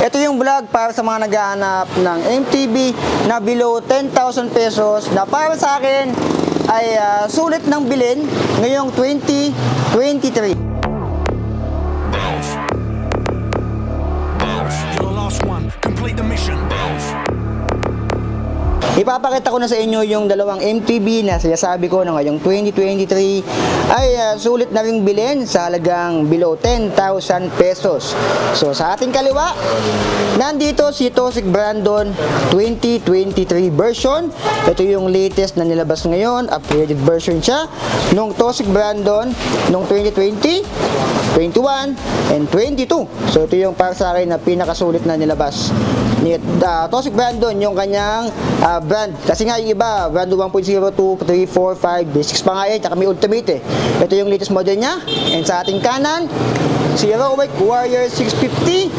Ito yung vlog para sa mga naghahanap ng MTB na below 10,000 pesos na para sa akin ay sulit ng bilhin ngayong 2023. You're the last one. Complete the mission. Ipapakita ko na sa inyo yung dalawang MTB na sinasabi ko na ngayong 2023 ay sulit na ring bilhin sa halagang below 10,000 pesos. So sa ating kaliwa, nandito si Toxic Brandon 2023 version. Ito yung latest na nilabas ngayon, upgraded version siya nung Toxic Brandon nung 2020, 21, and 22. So ito yung para sa akin na pinakasulit na nilabas ni Toxic Brandon, yung kanyang brand. Kasi nga yung iba, Brandon 1.0, 2, 3, 4, 5, basics pa nga yan, tsaka may ultimate eh. Ito yung latest model niya. And sa ating kanan, si Heroic Warrior 650.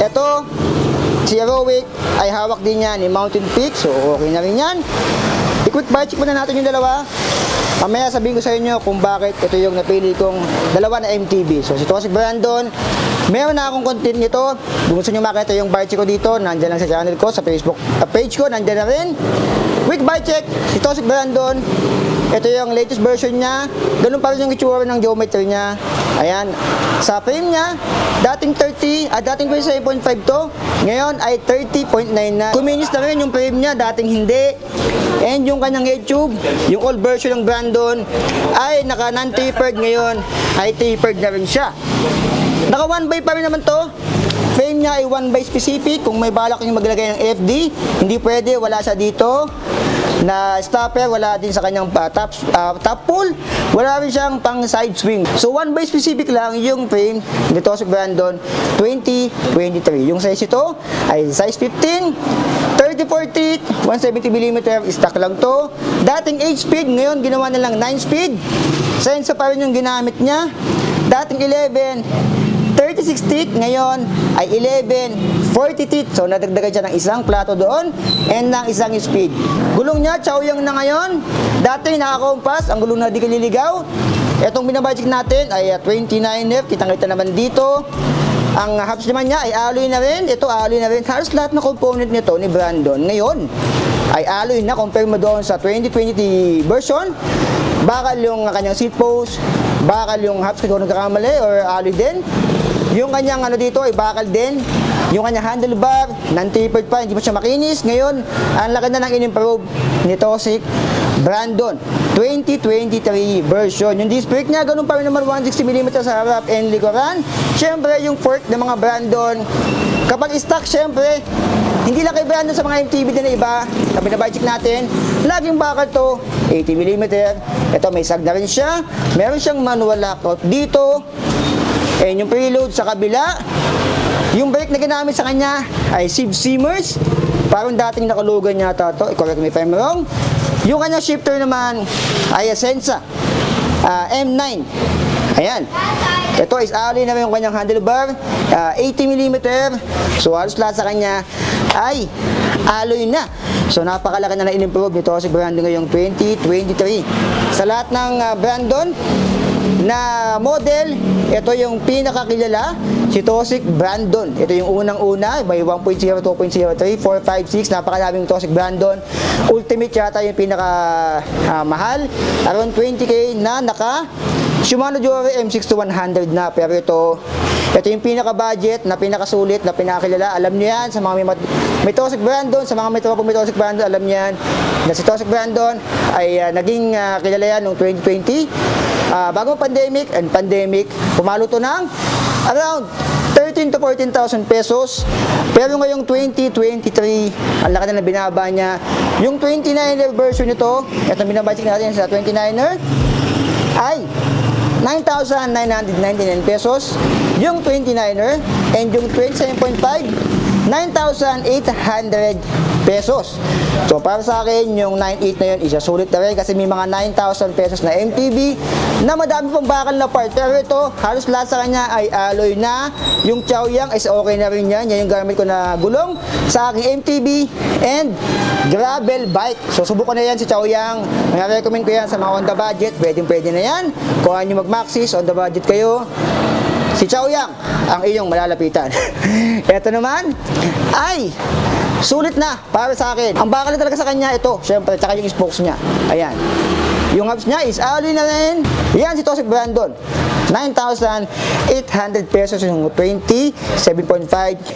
Ito, si Heroic ay hawak din niya ni Mountain Peak, so okay na rin yan. I-quick buy check muna natin yung dalawa. Mamaya sabihin ko sa inyo kung bakit ito yung napili kong dalawa na MTB. So si Toxic Brandon, meron na akong content nito. Kung gusto nyo makita yung buy check ko dito, nandyan lang sa channel ko, sa Facebook page ko, nandyan na rin. Quick buy check, si Toxic Brandon. Ito yung latest version niya. Ganun pa rin yung itsura ng geometry niya. Ayan. Sa frame niya, dating 27.5 to. Ngayon ay 30.9 na. Kuminis na rin yung frame niya, dating hindi. And yung kanyang head tube, yung old version ng Brandon, ay naka non-tapered, ngayon ay tapered na rin siya. Naka 1x pa rin naman to. Frame niya ay 1x specific. Kung may balak yung maglagay ng FD, hindi pwede, wala siya dito na stopper, wala din sa kanyang top pull, wala rin siyang pang side swing. So 1x specific lang yung frame ni Toxic Brandon 2023. Yung size ito ay size 15, 34 teeth, 170mm, stock lang to. Dating 8 speed, ngayon ginawa na lang 9 speed. Sensa pa rin yung ginamit niya. Dating 11, 36 teeth, ngayon ay 11, 40 teeth. So nadagdagan siya ng isang plato doon and ng isang speed. Gulong niya, Chaoyang na ngayon. Dati nakakompas, ang gulong na di kaliligaw. Itong binabudget natin ay 29F, kitang-kita naman dito. Ang hubs naman niya ay alloy na rin. Ito alloy na rin. Halos lahat ng component nito ni Brandon ngayon ay alloy na compare mo doon sa 2020 version. Bakal yung kanyang seat post, bakal yung hubs kung nagkakamali or alloy din. Yung kanyang ano dito ay bakal din. Yung kanyang handlebar, non-tapered pa, hindi pa siya makinis. Ngayon, ang laki na ng in-improve ni Toxic Brandon 2023 version. Yung disc brake niya, ganun pa rin naman 160mm sa harap and likuran. Siyempre, yung fork ng mga Brandon, kapag stock, siyempre, hindi lang kay Brandon sa mga MTB din na iba, na binabudget natin, laging bakal to, 80mm. Ito, may sag na rin siya. Meron siyang manual lockout dito. And yung preload sa kabila. Yung brake na ginamit sa kanya ay Sieve Simmers. Parang dating nakulugan yata to. Correct me if I'm wrong. Yung kanyang shifter naman ay Asensa M9. Ayan. Ito is alloy na yung kanyang handlebar. 80mm. So halos lahat sa kanya ay alloy na. So napakalaki na in-improve nito si Brandon ngayong 2023. Sa lahat ng Brandon na model, ito yung pinakakilala, si Toxic Brandon. Ito yung unang-una, by 1.0, 2.0, 3, 4, 5, 6, napakalaming Toxic Brandon. Ultimate yata yung pinaka mahal, around 20k na naka Shimano Jory M6100 na. Pero ito yung pinaka-budget, na pinakasulit, na pinakakilala. Alam niyo yan, sa mga may Toxic Brandon, sa mga may tropa may Toxic Brandon, alam niyo yan, na si Toxic Brandon ay naging kilala yan noong 2020. Bagong pandemic, pumalo to ng around 13 to 14,000 pesos. Pero ngayong 2023, ang laki na binaba niya. Yung 29er version nito, itong binabudget natin sa 29er, ay 9,999 pesos. Yung 29er and yung 27.5, 9,800 pesos. So para sa akin, yung 9.8 na yun, isa sulit na rin kasi may mga 9,000 pesos na MTB na madami pang bakal na part. Pero ito, halos lahat sa kanya ay alloy na. Yung Chaoyang is okay na rin yan. Yan yung gamit ko na gulong sa aking MTB and gravel bike. So subukan na yan si Chaoyang. Recommend ko yan sa mga on the budget. Pwede na yan. Kung ano mag-maxis, on the budget kayo. si Chaoyang ang iyong malalapitan. Ito naman ay sulit na para sa akin. Ang bakal talaga sa kanya ito, syempre, tsaka yung spokes niya. Ayan. Yung hubs niya is alloy na rin. Yan si Toxic Brandon. 9,800 pesos yung 27.5.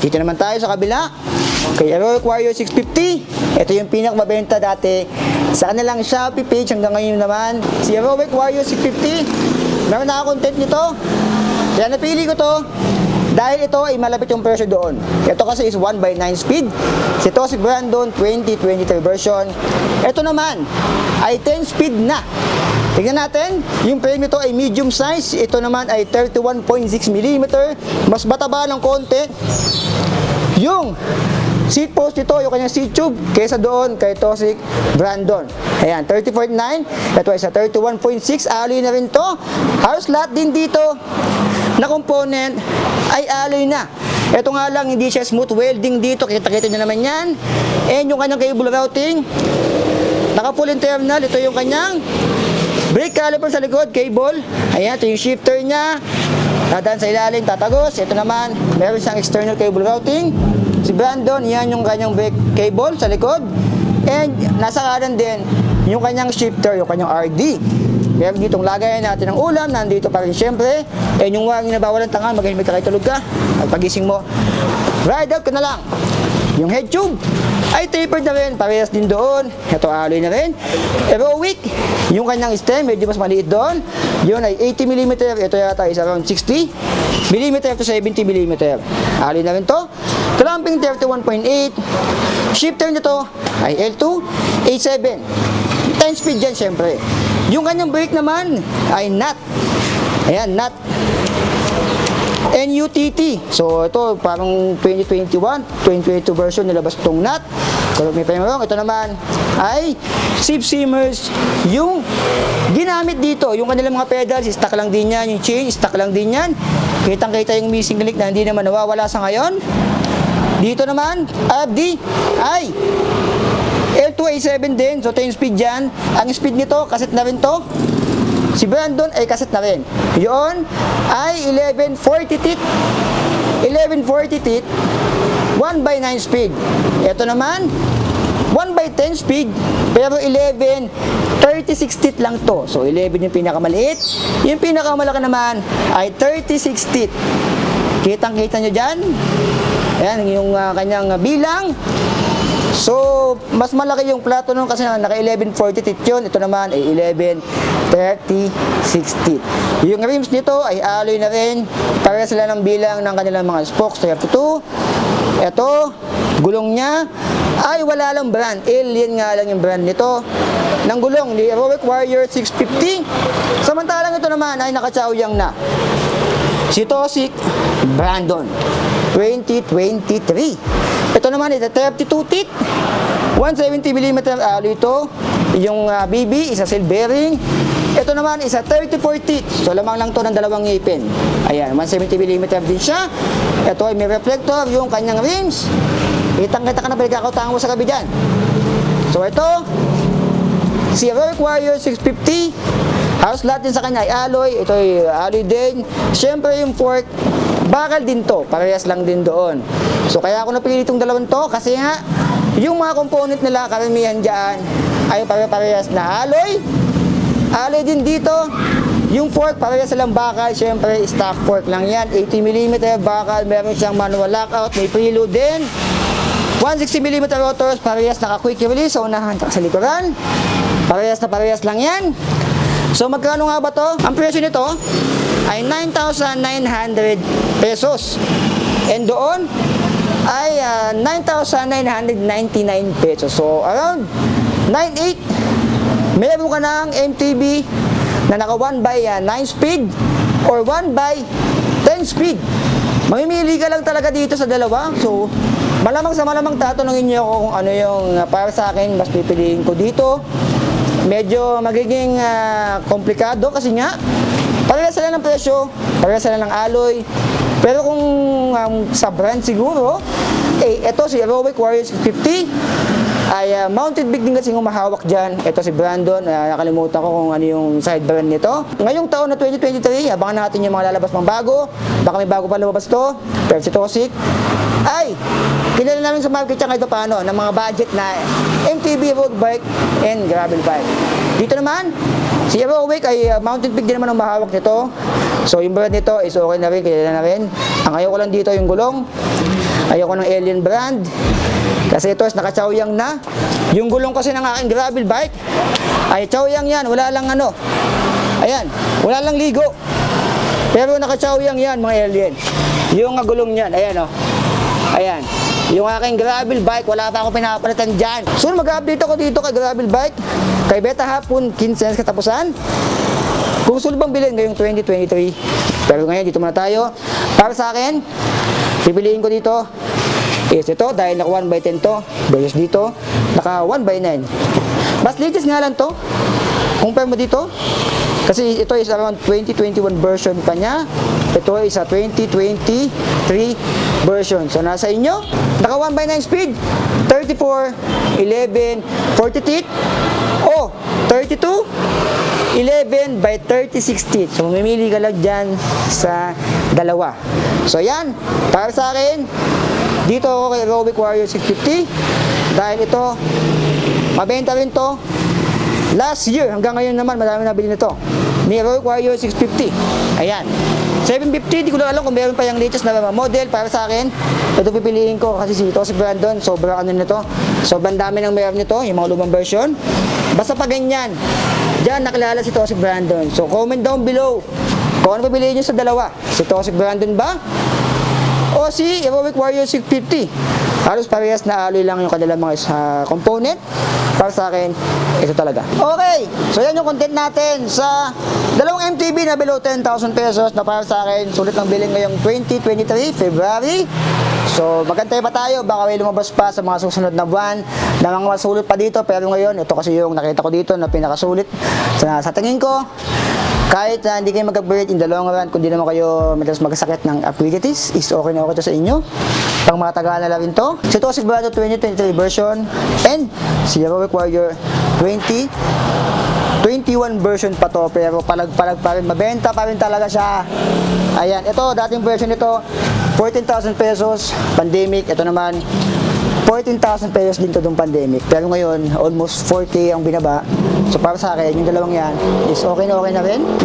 Dito naman tayo sa kabila. Kay Heroic Warrior 650. Ito yung pinakamabenta dati sa kanilang Shopee page. Hanggang ngayon naman, si Heroic Warrior 650. Meron na content nito. Kaya napili ko to dahil ito ay malapit yung presyo doon. Ito kasi is 1/9 speed. Si Toxic Brandon 2023 version. Ito naman ay 10 speed na. Tingnan natin, yung frame nito ay medium size. Ito naman ay 31.6 mm. Mas mataba ng konti. Yung seat post nito, yung kanyang seat tube, kaysa doon kay Toxic Brandon. Ayan, 30.9. Ito ay sa 31.6. Alloy na rin to. House lot din dito na component ay alloy na. Ito nga lang, hindi siya smooth welding dito. Kita-kita nyo naman yan. And yung kanyang cable routing, naka full internal. Ito yung kanyang brake caliper sa likod, cable. Ayan, ito yung shifter niya. Dadaan sa ilalim, tatagos. Ito naman, meron siyang external cable routing. Si Brandon, yan yung kanyang brake cable sa likod. And nasa kanan din, yung kanyang shifter, yung kanyang RD. Meron ditong lagayan natin ng ulam, nandito pa rin syempre. And yung wiring na bawal ang tanga, maghihimik ka kayo tulog ka. At pagising mo, ride out ka na lang. Yung head tube ay tapered na rin, parehas din doon. Ito alloy na rin. Heroic, yung kanyang stem, medyo mas maliit doon. Yun ay 80 mm, ito yata is around 60 mm to 70 mm. Alloy na rin to. Clamping 31.8. Shifter nito ay L2A7. 10 speed dyan syempre. Yung kanyang brake naman ay nut. Ayan, nut. NUTT. So, ito parang 2021, 2022 version nilabas itong nut. Correct me if I'm wrong. Ito naman ay Sip Simmers. Yung ginamit dito, yung kanilang mga pedals, stock lang din yan. Yung chain, stock lang din yan. Kitang-kita yung missing link na hindi naman nawawala sa ngayon. Dito naman, ABD ay L2A7 din. So, 10 speed dyan. Ang speed nito, kaset na rin to. Si Brandon ay kaset na rin. Yun ay 1140 tit. 1140 tit, 1/9 speed. Ito naman, 1/10 speed, pero 1136 tit lang to. So, 11 yung pinakamaliit. Yung pinakamalaki naman ay 36 tit. Kitang-kita nyo dyan. Ayan, yung kanyang bilang. So, mas malaki yung platinum kasi naka 1140 tit yun. Ito naman ay 1136 tit. Yung rims nito ay alloy na rin. Para sila ng bilang ng kanilang mga spokes. 32. Ito, gulong niya ay wala lang brand. Alien nga lang yung brand nito. Ng gulong, the Heroic Warrior 650. Samantalang ito naman ay naka-Chaoyang na. Si Toxic Brandon 2023. Ito naman ito 32 tit, 170 mm alloy ito. Yung BB isa seal bearing. Ito naman isa 34 tit. So lamang lang to ng dalawang ngipin. Ayan, 170 mm din siya. Ito ay may reflector, yung kanyang rims. Kitang-kita ka na pinagkakautahan mo sa gabi dyan. So ito, si Heroic Warrior 650. House lot din sa kanya ay alloy. Ito ay alloy din. Siyempre yung fork, bakal din to. Parehas lang din doon. So kaya ako napili itong dalawang to kasi nga yung mga component nila karamihan dyan ay pare-parehas na alloy. Alloy din dito. Yung fork parehas silang bakal. Siyempre stock fork lang yan. 80 mm bakal. Meron siyang manual lockout. May preload din. 160 mm rotors. Parehas naka quick release. So unahan sa likuran. Parehas lang yan. So magkano nga ba to? Ang presyo nito ay 9,900 pesos. And doon ay 9,999 pesos. So around 9,800. Meron ka ng MTB na naka 1/9 speed or 1/10 speed. Mamimili ka lang talaga dito sa dalawa. So malamang sa malamang tatanungin niyo ako kung ano yung para sa akin mas pipiliin ko dito. Medyo magiging komplikado kasi nga parehas sila ng presyo, parehas sila ng alloy. Pero kung sa brand siguro, ito si Heroic Warrior 650 ay mounted big din kasi yung mahawak dyan. Ito si Brandon, nakalimutan ko kung ano yung side brand nito. Ngayong taon na 2023, abangan natin yung mga lalabas pang bago. Baka may bago pa lumabas to. Pero si Toxic ay kilala namin sa market siya kahit paano ng mga budget na MTB road bike and gravel bike. Dito naman, si Aerowick ay mounted big din naman ang mahawak nito. So yung brand nito is okay na rin, kilala na rin. Ang ayaw ko lang dito yung gulong. Ayoko ng Alien brand. Kasi ito is naka-chowyang na. Yung gulong kasi ng aking gravel bike ay chowyang yan. Wala lang ano. Ayan. Wala lang ligo. Pero naka-chowyang yan mga alien. Yung gulong niyan. Ayan o. Ayan. Yung aking gravel bike, wala pa ako pinapalitan dyan. So mag-update ako dito kay gravel bike. Kay Beta Hapon, 15 katapusan. Kung gusto bang bilhin ngayong 2023. Pero ngayon, dito muna tayo. Para sa akin, pipiliin ko dito is ito dahil naka 1x10 to versus dito naka 1x9. Mas latest nga lang to compare mo dito kasi ito is around 2021 version pa niya, ito is a 2023 version. So nasa inyo, naka 1x9 speed 34, 11, 40 teeth o 32, 11 by 36 teeth. So mamimili ka lang dyan sa dalawa. So yan, para sa akin dito ako kay Aerowick Warrior 650 dahil ito mabenta rin to last year hanggang ngayon naman marami nabili nito ni Aerowick Warrior 650. Ayan, 750, di ko lang alam kung meron pa yung latest na model. Para sa akin ito pipiliin ko kasi ito si Brandon, sobrang ano nito, sobrang dami ng meron nito, yung mga lumang version. Basta pa ganyan dyan nakilala si Toxic Brandon. So comment down below kung ano pipiliin nyo sa dalawa, si Toxic Brandon ba o si Aerowick Warrior 650. Halos parehas na alloy lang yung kanilang mga component. Para sa akin, ito talaga. Okay, so yan yung content natin sa dalawang MTB na below 10,000 pesos na para sa akin, sulit ng bilhin ngayong 2023, February. So magantay pa tayo, baka may lumabas pa sa mga susunod na buwan na mga masulit pa dito. Pero ngayon, ito kasi yung nakita ko dito na pinakasulit sa tingin ko. Kahit hindi kayo mag-upgrade in the long run, kung di naman kayo madalas magkasakit ng arthritis, is okay na okay to sa inyo. Pang mga tagaan na lang rin to. Si Toxic Brando 2023 version and si Aerowick Warrior 2021 version pa to, pero palag-palag pa rin, mabenta pa rin talaga siya. Ayan, ito dating version nito 14,000 pesos, pandemic. Ito naman 14,000 pesos din to dung pandemic. Pero ngayon, almost 4K ang binaba. So para sa akin, yung dalawang yan is okay na rin.